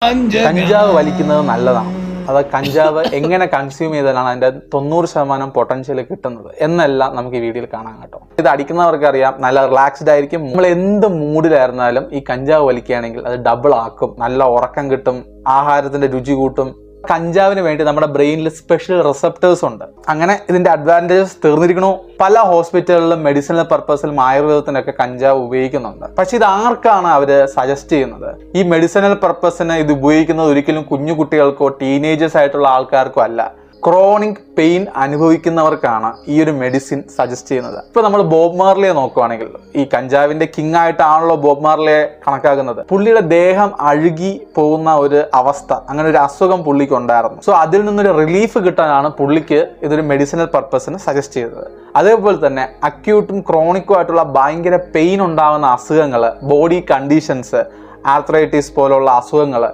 കഞ്ചാവ് വലിക്കുന്നത് നല്ലതാണ്. അത് കഞ്ചാവ് എങ്ങനെ കൺസ്യൂം ചെയ്താലാണ് അതിൻ്റെ 90% പൊട്ടൻഷ്യൽ കിട്ടുന്നത് എന്നെല്ലാം നമുക്ക് ഈ വീഡിയോയിൽ കാണാൻ കേട്ടോ. ഇത് അടിക്കുന്നവർക്ക് അറിയാം, നല്ല റിലാക്സ്ഡ് ആയിരിക്കും. നമ്മൾ എന്ത് മൂഡിലായിരുന്നാലും ഈ കഞ്ചാവ് വലിക്കുകയാണെങ്കിൽ അത് ഡബിൾ ആക്കും, നല്ല ഉറക്കം കിട്ടും, ആഹാരത്തിന്റെ രുചി കൂട്ടും. കഞ്ചാവിന് വേണ്ടി നമ്മുടെ ബ്രെയിനിൽ സ്പെഷ്യൽ റിസപ്റ്റേഴ്സ് ഉണ്ട്. അങ്ങനെ ഇതിന്റെ അഡ്വാൻറ്റേജസ് തീർന്നിരിക്കണു. പല ഹോസ്പിറ്റലുകളിലും മെഡിസിനൽ പർപ്പസിലും ആയുർവേദത്തിനൊക്കെ കഞ്ചാവ് ഉപയോഗിക്കുന്നുണ്ട്. പക്ഷെ ഇത് ആർക്കാണ് അവര് സജസ്റ്റ് ചെയ്യുന്നത്? ഈ മെഡിസിനൽ പർപ്പസിന് ഇത് ഉപയോഗിക്കുന്നത് ഒരിക്കലും കുഞ്ഞു കുട്ടികൾക്കോ ടീനേജേഴ്സ് ആയിട്ടുള്ള ആൾക്കാർക്കോ അല്ല. ക്രോണിക് പെയിൻ അനുഭവിക്കുന്നവർക്കാണ് ഈ ഒരു മെഡിസിൻ സജസ്റ്റ് ചെയ്യുന്നത്. ഇപ്പൊ നമ്മൾ ബോബ് മാർലിയെ നോക്കുവാണെങ്കിൽ, ഈ കഞ്ചാവിന്റെ കിങ് ആയിട്ടാണല്ലോ ബോബ് മാർലിയെ കണക്കാക്കുന്നത്. പുള്ളിയുടെ ദേഹം അഴുകി പോകുന്ന ഒരു അവസ്ഥ, അങ്ങനെ ഒരു അസുഖം പുള്ളിക്ക് ഉണ്ടായിരുന്നു. സോ അതിൽ നിന്നൊരു റിലീഫ് കിട്ടാനാണ് പുള്ളിക്ക് ഇതൊരു മെഡിസിനൽ പർപ്പസിന് സജസ്റ്റ് ചെയ്തത്. അതേപോലെ തന്നെ അക്യൂട്ടും ക്രോണിക്കും ആയിട്ടുള്ള ഭയങ്കര പെയിൻ ഉണ്ടാകുന്ന അസുഖങ്ങൾ, ബോഡി കണ്ടീഷൻസ്, ആർത്രൈറ്റിസ് പോലുള്ള അസുഖങ്ങൾ,